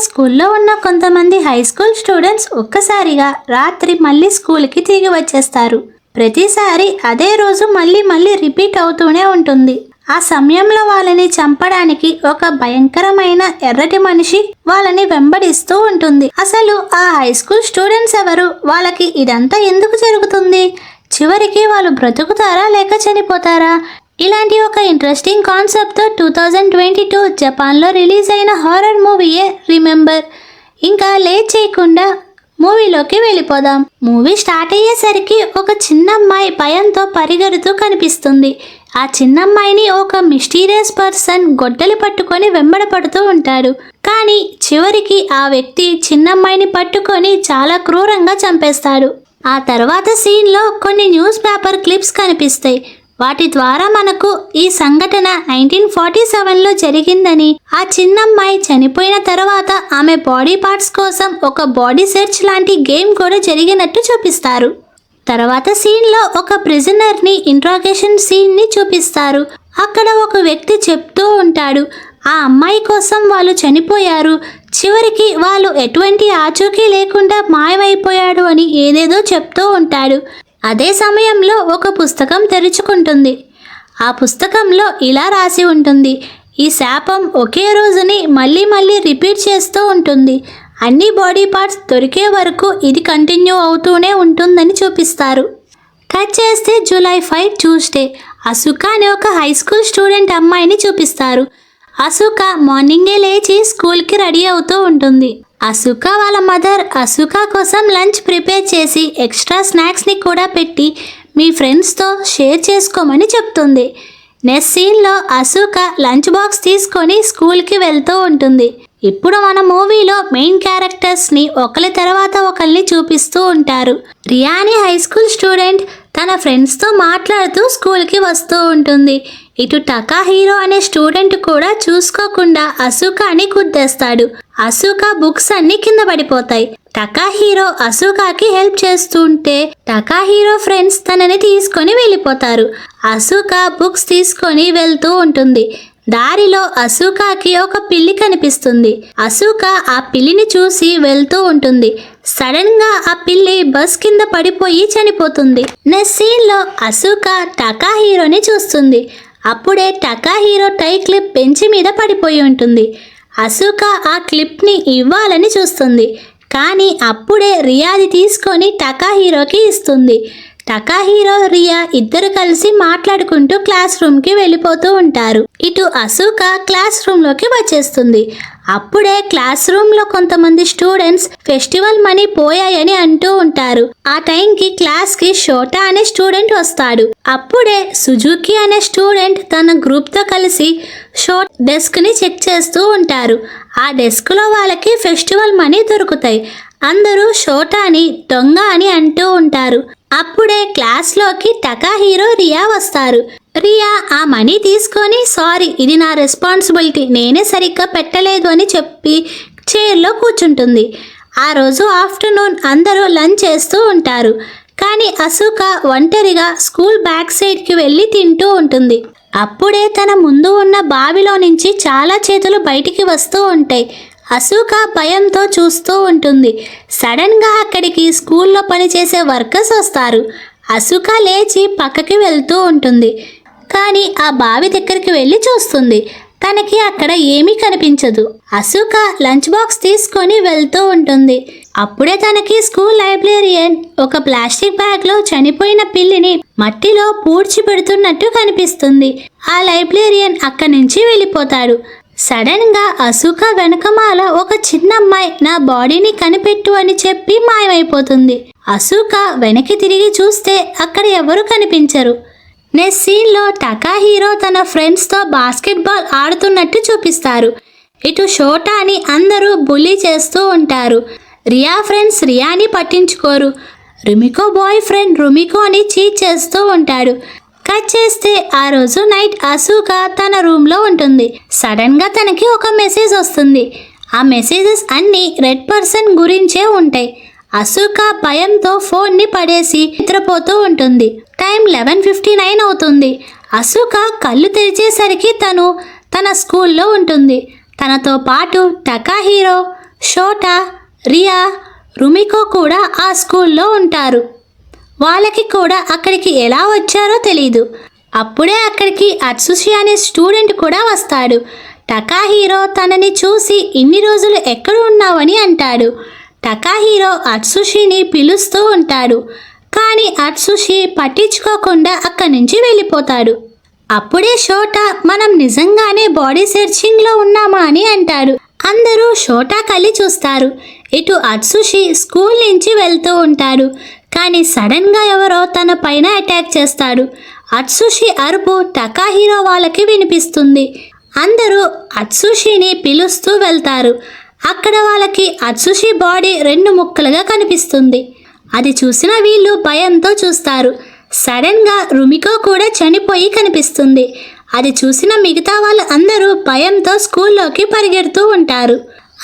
స్కూల్లో ఉన్న కొంతమంది హై స్కూల్ స్టూడెంట్స్ ఒక్కసారిగా రాత్రి మళ్ళీ స్కూల్కి తిరిగి వచ్చేస్తారు. ప్రతిసారి అదే రోజు మళ్ళీ రిపీట్ అవుతూనే ఉంటుంది. ఆ సమయంలో వాళ్ళని చంపడానికి ఒక భయంకరమైన ఎర్రటి మనిషి వాళ్ళని వెంబడిస్తూ ఉంటుంది. అసలు ఆ హై స్కూల్ స్టూడెంట్స్ ఎవరు? వాళ్ళకి ఇదంతా ఎందుకు జరుగుతుంది? చివరికి వాళ్ళు బ్రతుకుతారా లేక చనిపోతారా? ఇలాంటి ఒక ఇంట్రెస్టింగ్ కాన్సెప్ట్తో 2022 జపాన్లో రిలీజ్ అయిన హారర్ మూవీయే రిమెంబర్. ఇంకా లేట్ చేయకుండా మూవీలోకి వెళ్ళిపోదాం. మూవీ స్టార్ట్ అయ్యేసరికి ఒక చిన్నమ్మాయి భయంతో పరిగెడుతూ కనిపిస్తుంది. ఆ చిన్నమ్మాయిని ఒక మిస్టీరియస్ పర్సన్ గొడ్డలి పట్టుకొని వెంబడపడుతూ ఉంటాడు. కానీ చివరికి ఆ వ్యక్తి చిన్నమ్మాయిని పట్టుకొని చాలా క్రూరంగా చంపేస్తాడు. ఆ తర్వాత సీన్లో కొన్ని న్యూస్ పేపర్ క్లిప్స్ కనిపిస్తాయి. వాటి ద్వారా మనకు ఈ సంఘటన 1947లో జరిగిందని, ఆ చిన్నమ్మాయి చనిపోయిన తర్వాత ఆమె బాడీ పార్ట్స్ కోసం ఒక బాడీ సెర్చ్ లాంటి గేమ్ కూడా జరిగినట్టు చూపిస్తారు. తర్వాత సీన్లో ఒక ప్రిజనర్ని ఇంట్రాగేషన్ సీన్ని చూపిస్తారు. అక్కడ ఒక వ్యక్తి చెప్తూ ఉంటాడు, ఆ అమ్మాయి కోసం వాళ్ళు చనిపోయారు, చివరికి వాళ్ళు ఎటువంటి ఆచూకీ లేకుండా మాయమైపోయాడు అని ఏదేదో చెప్తూ ఉంటాడు. అదే సమయంలో ఒక పుస్తకం తెరుచుకుంటుంది. ఆ పుస్తకంలో ఇలా రాసి ఉంటుంది, ఈ శాపం ఒకే రోజుని మళ్ళీ రిపీట్ చేస్తూ ఉంటుంది. అన్ని బాడీ పార్ట్స్ దొరికే వరకు ఇది కంటిన్యూ అవుతూనే ఉంటుందని చూపిస్తారు. కట్ చేస్తే జూలై 5 ట్యూస్డే అసుకా అనే ఒక హై స్కూల్ స్టూడెంట్ అమ్మాయిని చూపిస్తారు. అసుకా మార్నింగే లేచి స్కూల్కి రెడీ అవుతూ ఉంటుంది. అసుకా వాళ్ళ మదర్ అసుకా కోసం లంచ్ ప్రిపేర్ చేసి ఎక్స్ట్రా స్నాక్స్ని కూడా పెట్టి మీ ఫ్రెండ్స్తో షేర్ చేసుకోమని చెప్తుంది. నెక్స్ట్ సీన్లో అసుకా లంచ్ బాక్స్ తీసుకొని స్కూల్కి వెళ్తూ ఉంటుంది. ఇప్పుడు మన మూవీలో మెయిన్ క్యారెక్టర్స్ని ఒకరి తర్వాత ఒకరిని చూపిస్తూ ఉంటారు. రియా అనే హై స్కూల్ స్టూడెంట్ తన ఫ్రెండ్స్తో మాట్లాడుతూ స్కూల్కి వస్తూ ఉంటుంది. ఇటు టకాహీరో అనే స్టూడెంట్ కూడా చూసుకోకుండా అసుకాని గుద్దేస్తాడు. అసుకా బుక్స్ అన్ని కింద పడిపోతాయి. టకాహీరో అసుకాకి హెల్ప్ చేస్తుంటే టకాహీరో ఫ్రెండ్స్ తనని తీసుకొని వెళ్ళిపోతారు. అసుకా బుక్స్ తీసుకొని వెళ్తూ ఉంటుంది. దారిలో అసుకాకి ఒక పిల్లి కనిపిస్తుంది. అసుకా ఆ పిల్లిని చూసి వెళ్తూ ఉంటుంది. సడన్ గా ఆ పిల్లి బస్ కింద పడిపోయి చనిపోతుంది. నెక్స్ట్ సీన్ లో అసుకా టకాహీరోని చూస్తుంది. అప్పుడే టకాహీరో టై క్లిప్ బెంచ్ మీద పడిపోయి ఉంటుంది. అసుకా ఆ క్లిప్ని ఇవ్వాలని చూస్తుంది. కానీ అప్పుడే రియాది తీసుకొని టకాహీరోకి ఇస్తుంది. టకాహీరో రియా ఇద్దరు కలిసి మాట్లాడుకుంటూ క్లాస్ రూమ్కి వెళ్ళిపోతూ ఉంటారు. ఇటు అసుకా క్లాస్ రూమ్లోకి వచ్చేస్తుంది. అప్పుడే క్లాస్ రూమ్లో కొంతమంది స్టూడెంట్స్ ఫెస్టివల్ మనీ పోయాయని అంటూ ఉంటారు. ఆ టైంకి క్లాస్కి షోటా అనే స్టూడెంట్ వస్తాడు. అప్పుడే సుజుకి అనే స్టూడెంట్ తన గ్రూప్తో కలిసి షోట్ డెస్క్ని చెక్ చేస్తూ ఉంటారు. ఆ డెస్క్లో వాళ్ళకి ఫెస్టివల్ మనీ దొరుకుతాయి. అందరూ షోటాని దొంగ అని అంటూ ఉంటారు. అప్పుడే క్లాస్లోకి టకాహీరో రియా వస్తారు. రియా ఆ మనీ తీసుకొని సారీ ఇది నా రెస్పాన్సిబిలిటీ, నేనే సరిగ్గా పెట్టలేదు అని చెప్పి చైర్లో కూర్చుంటుంది. ఆ రోజు ఆఫ్టర్నూన్ అందరూ లంచ్ చేస్తూ ఉంటారు. కానీ అసుకా ఒంటరిగా స్కూల్ బ్యాక్ సైడ్కి వెళ్ళి తింటూ ఉంటుంది. అప్పుడే తన ముందు ఉన్న బావిలో నుంచి చాలా చేతులు బయటికి వస్తూ ఉంటాయి. అసుకా భయంతో చూస్తూ ఉంటుంది. సడన్గా అక్కడికి స్కూల్లో పనిచేసే వర్కర్స్ వస్తారు. అసుకా లేచి పక్కకి వెళ్తూ ఉంటుంది. కానీ ఆ బావి దగ్గరికి వెళ్ళి చూస్తుంది. తనకి అక్కడ ఏమీ కనిపించదు. అసుకా లంచ్ బాక్స్ తీసుకొని వెళ్తూ ఉంటుంది. అప్పుడే తనకి స్కూల్ లైబ్రేరియన్ ఒక ప్లాస్టిక్ బ్యాగ్లో చనిపోయిన పిల్లిని మట్టిలో పూడ్చి పెడుతున్నట్టు కనిపిస్తుంది. ఆ లైబ్రేరియన్ అక్కడి నుంచి వెళ్ళిపోతాడు. సడన్ గా అసుకా వెనకమాల ఒక చిన్నమ్మాయి నా బాడీని కనిపెట్టు అని చెప్పి మాయమైపోతుంది. అసుకా వెనక్కి తిరిగి చూస్తే అక్కడ ఎవరు కనిపించరు. నెక్స్ట్ సీన్లో టకాహీరో తన ఫ్రెండ్స్తో బాస్కెట్బాల్ ఆడుతున్నట్టు చూపిస్తారు. ఇటు షోటాని అందరూ బుల్లీ చేస్తూ ఉంటారు. రియా ఫ్రెండ్స్ రియాని పట్టించుకోరు. రుమికో బాయ్ ఫ్రెండ్ రుమికోని చీట్ చేస్తూ ఉంటాడు. కట్ చేస్తే ఆ రోజు నైట్ అసుకా తన రూమ్లో ఉంటుంది. సడన్గా తనకి ఒక మెసేజ్ వస్తుంది. ఆ మెసేజెస్ అన్నీ రెడ్ పర్సన్ గురించే ఉంటాయి. అసుకా భయంతో ఫోన్ని పడేసి నిద్రపోతూ ఉంటుంది. టైం 11:59 అవుతుంది. అసుకా కళ్ళు తెరిచేసరికి తను తన స్కూల్లో ఉంటుంది. తనతో పాటు టకాహీరో, షోటా, రియా, రుమికో కూడా ఆ స్కూల్లో ఉంటారు. వాళ్ళకి కూడా అక్కడికి ఎలా వచ్చారో తెలీదు. అప్పుడే అక్కడికి అట్సుషి అనే స్టూడెంట్ కూడా వస్తాడు. టకాహీరో తనని చూసి ఇన్ని రోజులు ఎక్కడ ఉన్నావని అంటాడు. టకాహీరో అట్సుషిని పిలుస్తూ ఉంటాడు. కానీ అట్సుషి పట్టించుకోకుండా అక్కడి నుంచి వెళ్ళిపోతాడు. అప్పుడే షోటా మనం నిజంగానే బాడీ సెర్చింగ్లో ఉన్నామా అని అంటాడు. అందరూ షోటా కళ్ళి చూస్తారు. ఇటు అట్సుషి స్కూల్ నుంచి వెళ్తూ ఉంటాడు. కానీ సడన్గా ఎవరో తన పైన అటాక్ చేస్తాడు. అట్సుషి అరుపు టకాహీరో వాళ్ళకి వినిపిస్తుంది. అందరూ అట్సుషిని పిలుస్తూ వెళ్తారు. అక్కడ వాళ్ళకి అట్సుషి బాడీ 2 ముక్కలుగా కనిపిస్తుంది. అది చూసిన వీళ్ళు భయంతో చూస్తారు. సడన్గా రుమికో కూడా చనిపోయి కనిపిస్తుంది. అది చూసిన మిగతా వాళ్ళు అందరూ భయంతో స్కూల్లోకి పరిగెడుతూ ఉంటారు.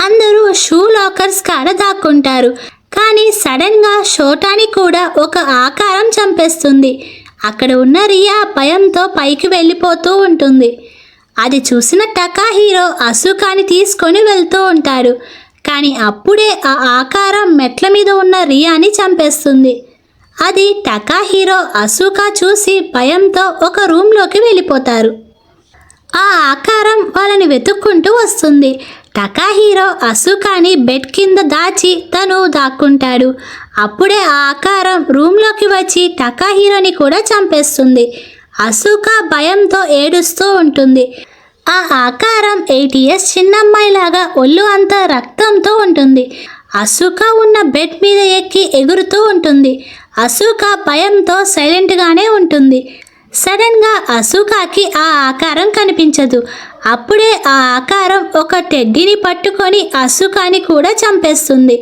అందరూ షూ లాకర్స్ కాడ దాక్కుంటారు. కానీ సడన్గా షోటాని కూడా ఒక ఆకారం చంపేస్తుంది. అక్కడ ఉన్న రియా భయంతో పైకి వెళ్ళిపోతూ ఉంటుంది. అది చూసిన టకాహీరో అసుకాని తీసుకొని వెళ్తూ ఉంటాడు. కానీ అప్పుడే ఆ ఆకారం మెట్ల మీద ఉన్న రియాని చంపేస్తుంది. అది టకాహీరో అసుకా చూసి భయంతో ఒక రూమ్లోకి వెళ్ళిపోతారు. ఆ ఆకారం వాళ్ళని వెతుక్కుంటూ వస్తుంది. టకాహీరో అసుకాని బెడ్ కింద దాచి తను దాక్కుంటాడు. అప్పుడే ఆ ఆకారం రూమ్లోకి వచ్చి టకాహీరోని కూడా చంపేస్తుంది. అసుకా భయంతో ఏడుస్తూ ఉంటుంది. ఆ ఆకారం 8 years చిన్నమ్మాయిలాగా ఒళ్ళు అంతా రక్తంతో ఉంటుంది. అసుకా ఉన్న బెడ్ మీద ఎక్కి ఎగురుతూ ఉంటుంది. అసుకా భయంతో సైలెంట్గానే ఉంటుంది. సడన్గా అసుకాకి ఆ ఆకారం కనిపించదు. అప్పుడే ఆ ఆకారం ఒక టెడ్డీని పట్టుకొని అసుకాని కూడా చంపేస్తుంది.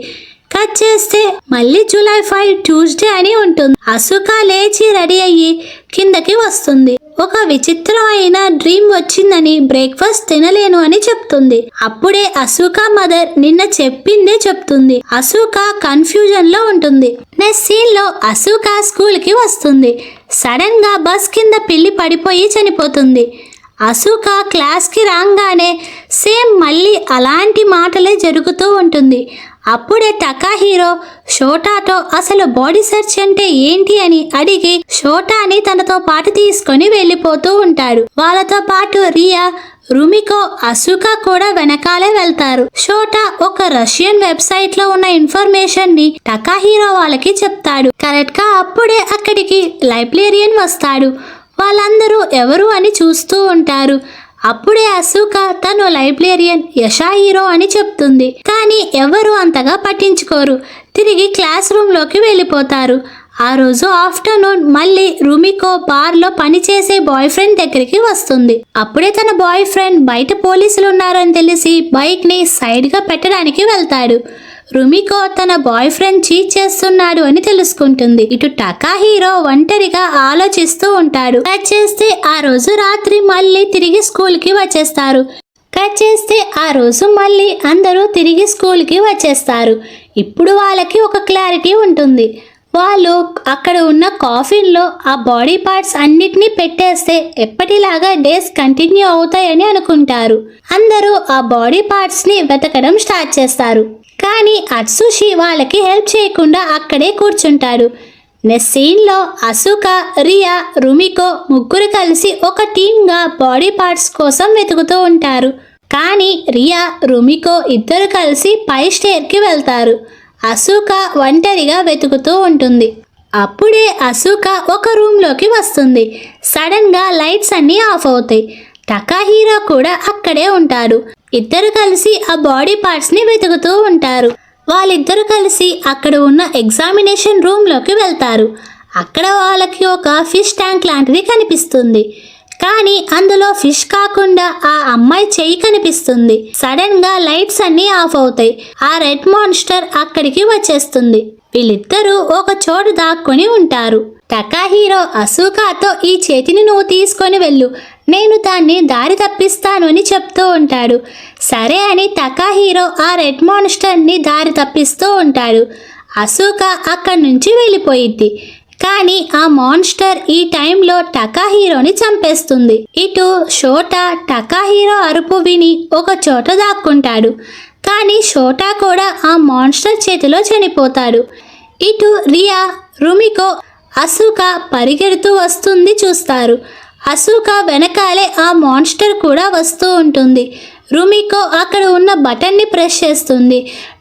కట్ చేస్తే మళ్ళీ July 5 ట్యూస్డే అని ఉంటుంది. అసుకా లేచి రెడీ అయ్యి కిందకి వస్తుంది. ఒక విచిత్రమైన డ్రీమ్ వచ్చిందని బ్రేక్ఫాస్ట్ తినలేను అని చెప్తుంది. అప్పుడే అసుకా మదర్ నిన్న చెప్పిందే చెప్తుంది. అసుకా కన్ఫ్యూజన్ లో ఉంటుంది. నెక్స్ట్ సీన్ లో అసుకా స్కూల్ కి వస్తుంది. సడన్ గా బస్ కింద పిల్లి పడిపోయి చనిపోతుంది. అసుకా క్లాస్ కి రాగానే సేమ్ మళ్ళీ అలాంటి మాటలే జరుగుతూ ఉంటుంది. అప్పుడే టకాహీరో షోటాతో అసలు బాడీ సెర్చ్ అంటే ఏంటి అని అడిగి షోటాని తనతో పాటు తీసుకొని వెళ్ళిపోతూ ఉంటాడు. వాళ్ళతో పాటు రియా, రుమికో, అసుకా కూడా వెనకాలే వెళ్తారు. షోటా ఒక రష్యన్ వెబ్సైట్ లో ఉన్న ఇన్ఫర్మేషన్ ని టకాహీరో వాళ్ళకి చెప్తాడు. కరెక్ట్ గా అప్పుడే అక్కడికి లైబ్రేరియన్ వస్తాడు. వాళ్ళందరూ ఎవరు అని చూస్తూ ఉంటారు. అప్పుడే అసుకా తను లైబ్రేరియన్ యషాహిరో అని చెప్తుంది. కానీ ఎవరు అంతగా పట్టించుకోరు. తిరిగి క్లాస్ రూమ్లోకి వెళ్ళిపోతారు. ఆ రోజు ఆఫ్టర్నూన్ మళ్ళీ రుమికో బార్లో పనిచేసే బాయ్ ఫ్రెండ్ దగ్గరికి వస్తుంది. అప్పుడే తన బాయ్ ఫ్రెండ్ బయట పోలీసులు ఉన్నారని తెలిసి బైక్ని సైడ్గా పెట్టడానికి వెళ్తాడు. రుమికో తన బాయ్ ఫ్రెండ్ చీట్ చేస్తున్నాడు అని తెలుసుకుంటుంది. ఇటు టకాహీరో ఒంటరిగా ఆలోచిస్తూ ఉంటాడు. కట్ చేస్తే ఆ రోజు రాత్రి మళ్ళీ తిరిగి స్కూల్కి వచ్చేస్తారు. కట్ చేస్తే ఆ రోజు మళ్ళీ అందరూ తిరిగి స్కూల్కి వచ్చేస్తారు. ఇప్పుడు వాళ్ళకి ఒక క్లారిటీ ఉంటుంది. వాళ్ళు అక్కడ ఉన్న కాఫిన్లో ఆ బాడీ పార్ట్స్ అన్నిటినీ పెట్టేస్తే ఎప్పటిలాగా డేస్ కంటిన్యూ అవుతాయని అనుకుంటారు. అందరూ ఆ బాడీ పార్ట్స్ని వెతకడం స్టార్ట్ చేస్తారు. కానీ అట్సుషి వాళ్ళకి హెల్ప్ చేయకుండా అక్కడే కూర్చుంటాడు. నెక్స్ట్ సీన్లో అసుకా, రియా, రుమికో ముగ్గురు కలిసి ఒక టీమ్గా బాడీ పార్ట్స్ కోసం వెతుకుతూ ఉంటారు. కానీ రియా, రుమికో ఇద్దరు కలిసి పై స్టేర్కి వెళ్తారు. అసుకా ఒంటరిగా వెతుకుతూ ఉంటుంది. అప్పుడే అసుకా ఒక రూమ్లోకి వస్తుంది. సడన్గా లైట్స్ అన్నీ ఆఫ్ అవుతాయి. టకాహీరో కూడా అక్కడే ఉంటాడు. ఇద్దరు కలిసి ఆ బాడీ పార్ట్స్ని వెతుకుతూ ఉంటారు. వాళ్ళిద్దరు కలిసి అక్కడ ఉన్న ఎగ్జామినేషన్ రూమ్లోకి వెళ్తారు. అక్కడ వాళ్ళకి ఒక ఫిష్ ట్యాంక్ లాంటిది కనిపిస్తుంది. కానీ అందులో ఫిష్ కాకుండా ఆ అమ్మాయి చెయ్యి కనిపిస్తుంది. సడన్ గా లైట్స్ అన్నీ ఆఫ్ అవుతాయి. ఆ రెడ్ మాన్స్టర్ అక్కడికి వచ్చేస్తుంది. వీళ్ళిద్దరూ ఒక చోటు దాక్కుని ఉంటారు. టకాహీరో అసుకాతో ఈ చేతిని నువ్వు తీసుకొని వెళ్ళు, నేను దాన్ని దారి తప్పిస్తాను అని చెప్తూ ఉంటాడు. సరే అని టకాహీరో ఆ రెడ్ మాన్స్టర్ని దారి తప్పిస్తూ ఉంటాడు. అసుకా అక్కడి నుంచి వెళ్ళిపోయిద్ది. కానీ ఆ మాన్స్టర్ ఈ టైంలో టకాహీరోని చంపేస్తుంది. ఇటు షోటా టకాహీరో అరుపు విని ఒక చోట దాక్కుంటాడు. కానీ షోటా కూడా ఆ మాన్స్టర్ చేతిలో చనిపోతాడు. ఇటు రియా, రుమికో, అసుకా పరిగెడుతూ వస్తుంది చూస్తారు. అసుకా వెనకాలే ఆ మాన్స్టర్ కూడా వస్తూ ఉంటుంది. రుమికో అక్కడ ఉన్న బటన్ని ప్రెస్ చేస్తుంది.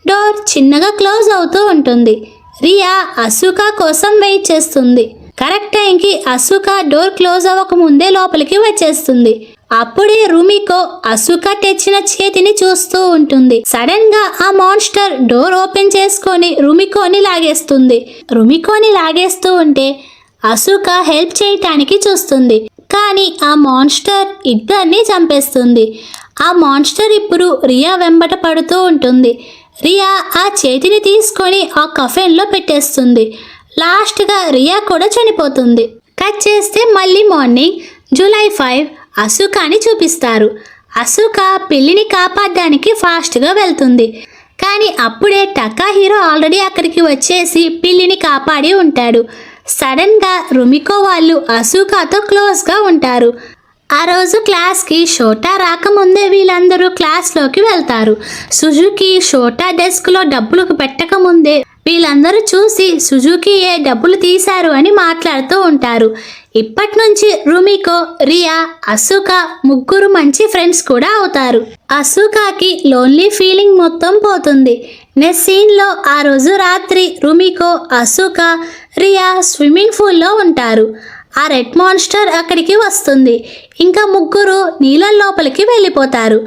డోర్ చిన్నగా క్లోజ్ అవుతూ ఉంటుంది. రియా అసుకా కోసం వెయిట్ చేస్తుంది. కరెక్ట్ టైంకి అసుకా డోర్ క్లోజ్ అవ్వకముందే లోపలికి వచ్చేస్తుంది. అప్పుడే రుమికో అసుకా తెచ్చిన చేతిని చూస్తూ ఉంటుంది. సడన్ గా ఆ మాన్స్టర్ డోర్ ఓపెన్ చేసుకొని రుమికోని లాగేస్తుంది. రుమికోని లాగేస్తూ ఉంటే అసుకా హెల్ప్ చేయటానికి చూస్తుంది. కానీ ఆ మాన్స్టర్ ఇద్దరిని చంపేస్తుంది. ఆ మాన్స్టర్ ఇప్పుడు రియా వెంబట పడుతూ ఉంటుంది. రియా ఆ చేతిని తీసుకొని ఆ కఫెన్లో పెట్టేస్తుంది. లాస్ట్గా రియా కూడా చనిపోతుంది. కట్ చేస్తే మళ్ళీ మార్నింగ్ జూలై 5 అసుకాని చూపిస్తారు. అసుకా పిల్లిని కాపాడడానికి ఫాస్ట్గా వెళ్తుంది. కానీ అప్పుడే టకాహిరో ఆల్రెడీ అక్కడికి వచ్చేసి పిల్లిని కాపాడి ఉంటాడు. సడన్గా రుమికో వాళ్ళు అసుకాతో క్లోజ్గా ఉంటారు. ఆ రోజు క్లాస్కి షోటా రాకముందే వీళ్ళందరూ క్లాస్లోకి వెళ్తారు. సుజుకి షోటా డెస్క్లో డబ్బులు పెట్టకముందే వీళ్ళందరూ చూసి సుజుకియే డబ్బులు తీశారు అని మాట్లాడుతూ ఉంటారు. ఇప్పటి నుంచి రుమికో, రియా, అసుకా ముగ్గురు మంచి ఫ్రెండ్స్ కూడా అవుతారు. అసుకాకి లోన్లీ ఫీలింగ్ మొత్తం పోతుంది. నెక్స్ట్ సీన్లో ఆ రోజు రాత్రి రుమికో, అసుకా, రియా స్విమ్మింగ్ పూల్లో ఉంటారు. ఆ రెడ్ మాన్స్టర్ అక్కడికి వస్తుంది. ఇంకా ముగ్గురు నీళ్ళ లోపలికి వెళ్ళిపోతారు.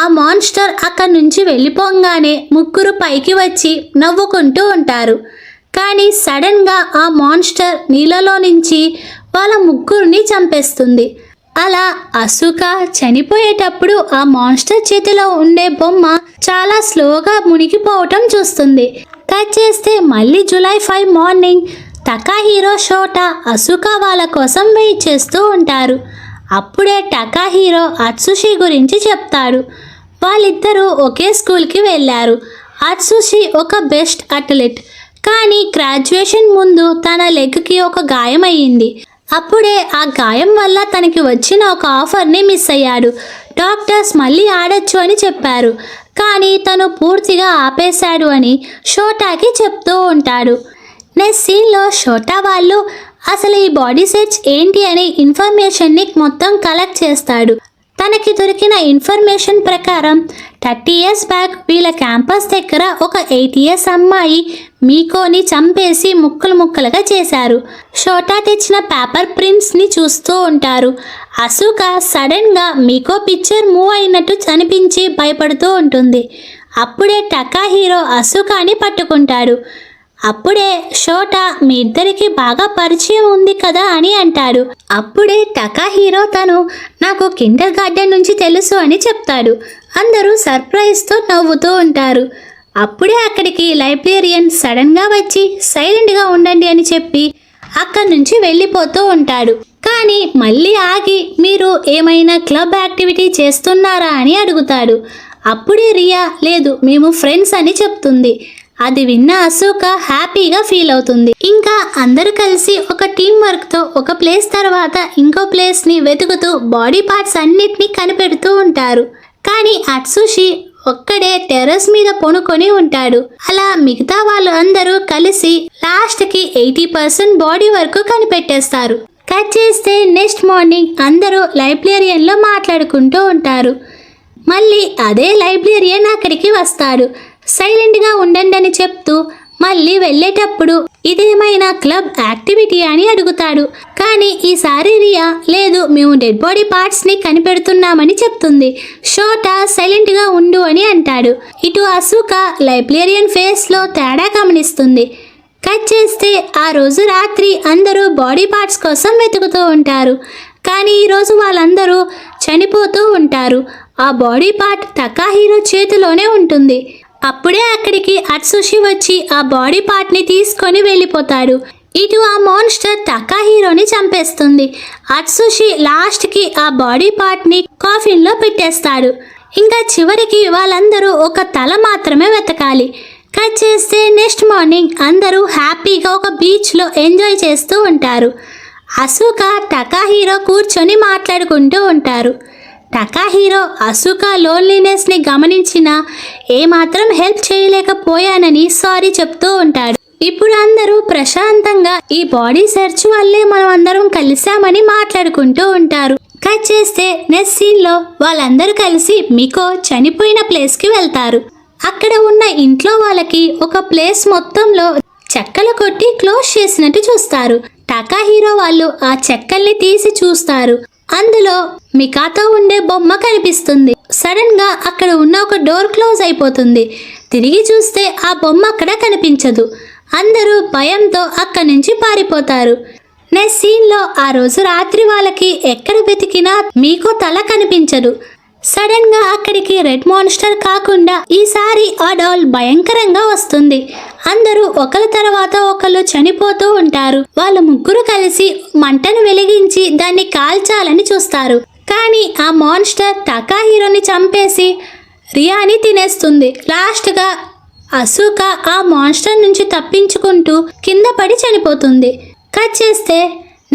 ఆ మాన్స్టర్ అక్కడి నుంచి వెళ్ళిపోగానే ముగ్గురు పైకి వచ్చి నవ్వుకుంటూ ఉంటారు. కానీ సడన్గా ఆ మాన్స్టర్ నీళ్ళలో నుంచి వాళ్ళ ముగ్గురిని చంపేస్తుంది. అలా అసుకా చనిపోయేటప్పుడు ఆ మాన్స్టర్ చేతిలో ఉండే బొమ్మ చాలా స్లోగా మునిగిపోవటం చూస్తుంది. కట్ చేస్తే మళ్ళీ జూలై 5 మార్నింగ్ టకాహిరో, షోటా అసుకా వాళ్ళ కోసం వెయిట్ చేస్తూ ఉంటారు. అప్పుడే టకాహిరో అట్సుషి గురించి చెప్తాడు. వాళ్ళిద్దరూ ఒకే స్కూల్కి వెళ్ళారు. అట్సుషి ఒక బెస్ట్ అథ్లెట్. కానీ గ్రాడ్యుయేషన్ ముందు తన లెగ్కి ఒక గాయం అయ్యింది. అప్పుడే ఆ గాయం వల్ల తనకి వచ్చిన ఒక ఆఫర్ని మిస్ అయ్యాడు. డాక్టర్స్ మళ్ళీ ఆడొచ్చు అని చెప్పారు. కానీ తను పూర్తిగా ఆపేశాడు అని షోటాకి చెప్తూ ఉంటాడు. నెక్స్ట్ సీన్లో షోటా వాళ్ళు అసలు ఈ బాడీ సెట్స్ ఏంటి అనే ఇన్ఫర్మేషన్ని మొత్తం కలెక్ట్ చేస్తాడు. తనకి దొరికిన ఇన్ఫర్మేషన్ ప్రకారం 30 years బ్యాక్ వీళ్ళ క్యాంపస్ దగ్గర ఒక 8 years అమ్మాయి మీకోని చంపేసి ముక్కలు ముక్కలుగా చేశారు. షోటా తెచ్చిన పేపర్ ప్రింట్స్ని చూస్తూ ఉంటారు. అసుకా సడన్గా మీకో పిక్చర్ మూవ్ అయినట్టు అనిపించి భయపడుతూ ఉంటుంది. అప్పుడే టకాహిరో అసుకాని పట్టుకుంటాడు. అప్పుడే షోటా మీ ఇద్దరికి బాగా పరిచయం ఉంది కదా అని అంటాడు. అప్పుడే టకాహిరో తను నాకు కిండర్ గార్డెన్ నుంచి తెలుసు అని చెప్తాడు. అందరూ సర్ప్రైజ్తో నవ్వుతూ ఉంటారు. అప్పుడే అక్కడికి లైబ్రేరియన్ సడన్గా వచ్చి సైలెంట్గా ఉండండి అని చెప్పి అక్కడి నుంచి వెళ్ళిపోతూ ఉంటాడు. కానీ మళ్ళీ ఆగి మీరు ఏమైనా క్లబ్ యాక్టివిటీ చేస్తున్నారా అని అడుగుతాడు. అప్పుడే రియా లేదు మేము ఫ్రెండ్స్ అని చెప్తుంది. అది విన్న అసుకా హ్యాపీగా ఫీల్ అవుతుంది. ఇంకా అందరూ కలిసి ఒక టీం వర్క్తో ఒక ప్లేస్ తర్వాత ఇంకో ప్లేస్ని వెతుకుతూ బాడీ పార్ట్స్ అన్నిటినీ కనిపెడుతూ ఉంటారు. కానీ అట్సుషి ఒక్కడే టెర్రస్ మీద పొనుకొని ఉంటాడు. అలా మిగతా వాళ్ళు అందరూ కలిసి లాస్ట్కి 80% బాడీ వరకు కనిపెట్టేస్తారు. కట్ చేస్తే నెక్స్ట్ మార్నింగ్ అందరూ లైబ్రేరియన్లో మాట్లాడుకుంటూ ఉంటారు. మళ్ళీ అదే లైబ్రేరియన్ అక్కడికి వస్తాడు. సైలెంట్గా ఉండండి అని చెప్తూ మళ్ళీ వెళ్ళేటప్పుడు ఇదేమైనా క్లబ్ యాక్టివిటీ అని అడుగుతాడు. కానీ ఈసారి రియా లేదు మేము డెడ్ బాడీ పార్ట్స్ని కనిపెడుతున్నామని చెప్తుంది. షోటా సైలెంట్గా ఉండు అని అంటాడు. ఇటు అసుకా లైబ్రేరియన్ ఫేస్లో తేడా గమనిస్తుంది. కట్ చేస్తే ఆ రోజు రాత్రి అందరూ బాడీ పార్ట్స్ కోసం వెతుకుతూ ఉంటారు. కానీ ఈరోజు వాళ్ళందరూ చనిపోతూ ఉంటారు. ఆ బాడీ పార్ట్ టకాహిరో చేతిలోనే ఉంటుంది. అప్పుడే అక్కడికి అట్సుషి వచ్చి ఆ బాడీ పార్ట్ని తీసుకొని వెళ్ళిపోతాడు. ఇటు ఆ మాన్స్టర్ టకాహిరోని చంపేస్తుంది. అట్సుషి లాస్ట్కి ఆ బాడీ పార్ట్ని కాఫిన్లో పెట్టేస్తాడు. ఇంకా చివరికి వాళ్ళందరూ ఒక తల మాత్రమే వెతకాలి. కట్ చేస్తే నెక్స్ట్ మార్నింగ్ అందరూ హ్యాపీగా ఒక బీచ్లో ఎంజాయ్ చేస్తూ ఉంటారు. అసుకా టకాహిరో కూర్చొని మాట్లాడుకుంటూ ఉంటారు. టకాహీరో అసుకా లోన్లీనెస్ ని గమనించినా ఏమాత్రం హెల్ప్ చేయలేకపోయానని సారీ చెప్తూ ఉంటాడు. ఇప్పుడు అందరూ ప్రశాంతంగా ఈ బాడీ సెర్చ్ వల్లే మనం అందరం కలిసామని మాట్లాడుకుంటూ ఉంటారు. కట్ చేస్తే నెక్స్ట్ సీన్ లో వాళ్ళందరూ కలిసి మికో చనిపోయిన ప్లేస్ కి వెళ్తారు. అక్కడ ఉన్న ఇంట్లో వాళ్ళకి ఒక ప్లేస్ మొత్తంలో చెక్కలు కొట్టి క్లోజ్ చేసినట్టు చూస్తారు. టకాహీరో వాళ్ళు ఆ చెక్కల్ని తీసి చూస్తారు. అందులో మికాతో ఉండే బొమ్మ కనిపిస్తుంది. సడన్ గా అక్కడ ఉన్న ఒక డోర్ క్లోజ్ అయిపోతుంది. తిరిగి చూస్తే ఆ బొమ్మ అక్కడ కనిపించదు. అందరూ భయంతో అక్కడి నుంచి పారిపోతారు. నెక్స్ట్ సీన్ లో ఆ రోజు రాత్రి వాళ్ళకి ఎక్కడ వెతికినా మీకో తల కనిపించదు. సడన్ గా అక్కడికి రెడ్ మాన్స్టర్ కాకుండా ఈసారి ఆ డాల్ భయంకరంగా వస్తుంది. అందరూ ఒకరి తర్వాత ఒకరు చనిపోతూ ఉంటారు. వాళ్ళు ముగ్గురు కలిసి మంటను వెలిగించి దాన్ని కాల్చాలని చూస్తారు. కానీ ఆ మాన్స్టర్ టకాహీరోని చంపేసి రియాని తినేస్తుంది. లాస్ట్ గా అసుకా ఆ మాన్స్టర్ నుంచి తప్పించుకుంటూ కింద పడి చనిపోతుంది. కట్ చేస్తే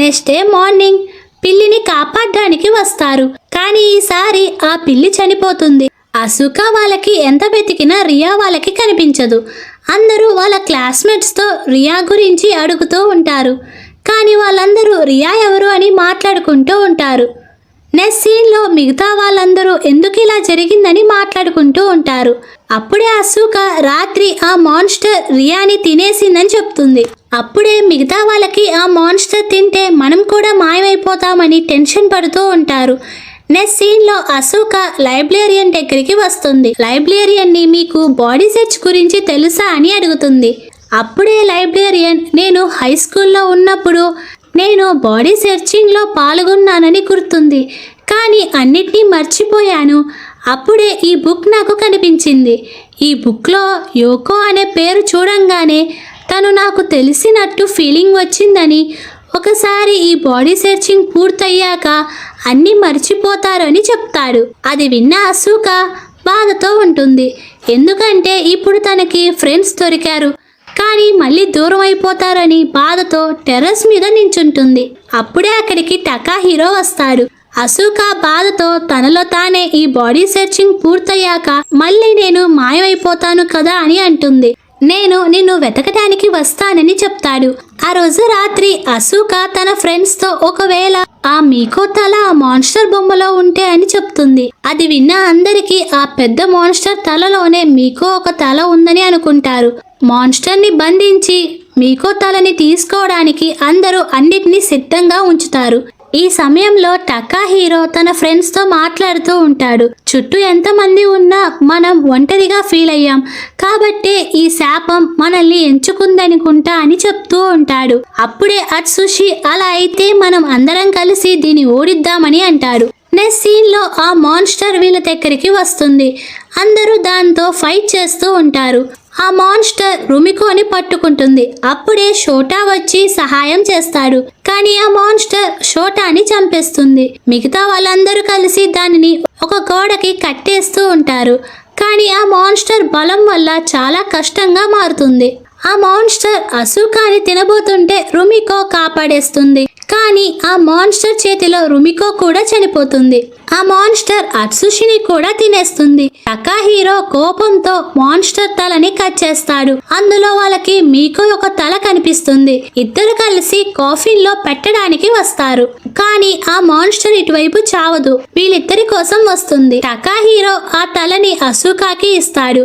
నెక్స్ట్ డే మార్నింగ్ పిల్లిని కాపాడడానికి వస్తారు. కానీ ఈసారి ఆ పిల్లి చనిపోతుంది. అసుకా వాళ్ళకి ఎంత వెతికినా రియా వాళ్ళకి కనిపించదు. అందరూ వాళ్ళ క్లాస్మేట్స్తో రియా గురించి అడుగుతూ ఉంటారు. కానీ వాళ్ళందరూ రియా ఎవరు అని మాట్లాడుకుంటూ ఉంటారు. నెక్స్ట్ సీన్లో మిగతా వాళ్ళందరూ ఎందుకు ఇలా జరిగిందని మాట్లాడుకుంటూ ఉంటారు. అప్పుడే అసుకా రాత్రి ఆ మాన్స్టర్ రియాని తినేసిందని చెప్తుంది. అప్పుడే మిగతా వాళ్ళకి ఆ మాన్స్టర్ తింటే మనం కూడా మాయమైపోతామని టెన్షన్ పడుతూ ఉంటారు. నెక్స్ట్ సీన్లో అసుకా లైబ్రేరియన్ దగ్గరికి వస్తుంది. లైబ్రేరియన్ని మీకు బాడీ సెర్చ్ గురించి తెలుసా అని అడుగుతుంది. అప్పుడే లైబ్రేరియన్ నేను హై స్కూల్లో ఉన్నప్పుడు నేను బాడీ సెర్చింగ్లో పాల్గొన్నానని గుర్తుంది. కానీ అన్నిటినీ మర్చిపోయాను. అప్పుడే ఈ బుక్ నాకు కనిపించింది. ఈ బుక్లో యోకో అనే పేరు చూడంగానే తను నాకు తెలిసినట్టు ఫీలింగ్ వచ్చిందని, ఒకసారి ఈ బాడీ సెర్చింగ్ పూర్తయ్యాక అన్నీ మర్చిపోతారని చెప్తాడు. అది విన్న అసుకా బాధతో ఉంటుంది. ఎందుకంటే ఇప్పుడు తనకి ఫ్రెండ్స్ దొరికారు, కానీ మళ్ళీ దూరం అయిపోతారని బాధతో టెర్రస్ మీద నించుంటుంది. అప్పుడే అక్కడికి టకాహీరో వస్తాడు. అసుకా బాధతో తనలో తానే ఈ బాడీ సెర్చింగ్ పూర్తయ్యాక మళ్ళీ నేను మాయమైపోతాను కదా అని అంటుంది. నేను నిన్ను వెతకడానికి వస్తానని చెప్తాడు. ఆ రోజు రాత్రి అసుకా తన ఫ్రెండ్స్తో ఒకవేళ ఆ మీకో తల ఆ మాన్స్టర్ బొమ్మలో ఉంటే అని చెప్తుంది. అది విన్న అందరికీ ఆ పెద్ద మాన్స్టర్ తలలోనే మీకో ఒక తల ఉందని అనుకుంటారు. మాన్స్టర్ని బంధించి మీకో తలని తీసుకోవడానికి అందరూ అన్నిటినీ సిద్ధంగా ఉంచుతారు. ఈ సమయంలో టకాహీరో తన ఫ్రెండ్స్తో మాట్లాడుతూ ఉంటాడు. చుట్టూ ఎంతమంది ఉన్నా మనం ఒంటరిగా ఫీల్ అయ్యాం కాబట్టే ఈ శాపం మనల్ని ఎంచుకుందనుకుంటా అని చెప్తూ ఉంటాడు. అప్పుడే అట్సుషి అలా అయితే మనం అందరం కలిసి దీన్ని ఓడిద్దామని అంటాడు. నెక్స్ట్ సీన్లో ఆ మాన్స్టర్ వీళ్ళ దగ్గరికి వస్తుంది. అందరూ దాంతో ఫైట్ చేస్తూ ఉంటారు. ఆ మాన్స్టర్ రుమికోని పట్టుకుంటుంది. అప్పుడే షోటా వచ్చి సహాయం చేస్తాడు. కానీ ఆ మాన్స్టర్ షోటాని చంపేస్తుంది. మిగతా వాళ్ళందరూ కలిసి దానిని ఒక గోడకి కట్టేస్తూ ఉంటారు. కానీ ఆ మాన్స్టర్ బలం వల్ల చాలా కష్టంగా మారుతుంది. ఆ మాన్స్టర్ అసుకాని తినబోతుంటే రుమికో కాపాడేస్తుంది. కానీ ఆ మాన్స్టర్ చేతిలో రుమికో కూడా చనిపోతుంది. ఆ మాన్స్టర్ అట్సుషిని కూడా తినేస్తుంది. టకాహీరో కోపంతో మాన్స్టర్ తలని కట్ చేస్తాడు. అందులో వాళ్ళకి మీకో ఒక తల కనిపిస్తుంది. ఇద్దరు కలిసి కాఫిన్ లో పెట్టడానికి వస్తారు. కానీ ఆ మాన్స్టర్ ఇటువైపు చావదు. వీళ్ళిద్దరి కోసం వస్తుంది. టకాహీరో ఆ తలని అసుకాకి ఇస్తాడు.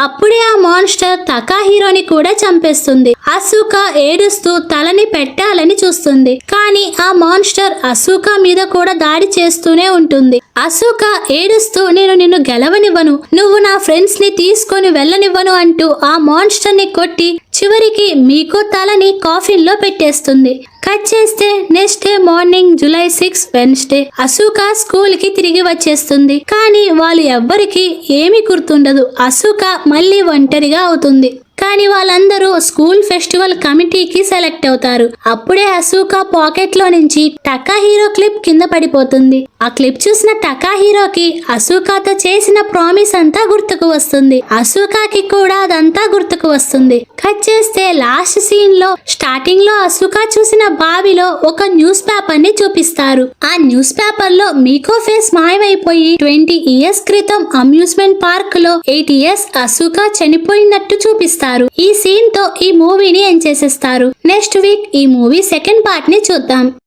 అప్పుడే ఆ మాన్స్టర్ టకాహీరోని కూడా చంపేస్తుంది. అసుకా ఏడుస్తూ తలని పెట్టాలని చూస్తుంది. కానీ ఆ మాన్స్టర్ అసుకా మీద కూడా దాడి చేస్తూనే ఉంటుంది. అసుకా ఏడుస్తూ నేను నిన్ను గెలవనివ్వను, నువ్వు నా ఫ్రెండ్స్ ని తీసుకొని వెళ్ళనివ్వను అంటూ ఆ మాన్స్టర్ ని కొట్టి చివరికి మీకో తలని కాఫిన్ లో పెట్టేస్తుంది. కట్ చేస్తే next day morning July 6 Wednesday Asuka school కి తిరిగి వచ్చేస్తుంది. కానీ వాళ్ళు ఎవ్వరికి ఏమీ గుర్తుండదు. అసుకా మళ్ళీ ఒంటరిగా అవుతుంది. కానీ వాళ్ళందరూ స్కూల్ ఫెస్టివల్ కమిటీకి సెలెక్ట్ అవుతారు. అప్పుడే అసూకా పాకెట్ లో నుంచి టకా హీరో క్లిప్ కింద పడిపోతుంది. ఆ క్లిప్ చూసిన టకా హీరోకి అసూకాతో చేసిన ప్రామిస్ అంతా గుర్తుకు వస్తుంది. అసూకాకి కూడా అదంతా గుర్తుకు వస్తుంది. కట్ చేస్తే లాస్ట్ సీన్ లో స్టార్టింగ్ లో అసూకా చూసిన బావిలో ఒక న్యూస్ పేపర్ ని చూపిస్తారు. ఆ న్యూస్ పేపర్ లో మీకో ఫేస్ మాయమైపోయి 20 ఇయర్స్ క్రితం అమ్యూజ్మెంట్ పార్క్ లో 8 ఇయర్స్ అసూకా చనిపోయినట్టు చూపిస్తారు. ఈ సీన్ తో ఈ మూవీని ఎండ్ చేసేస్తారు. నెక్స్ట్ వీక్ ఈ మూవీ సెకండ్ పార్ట్ ని చూద్దాం.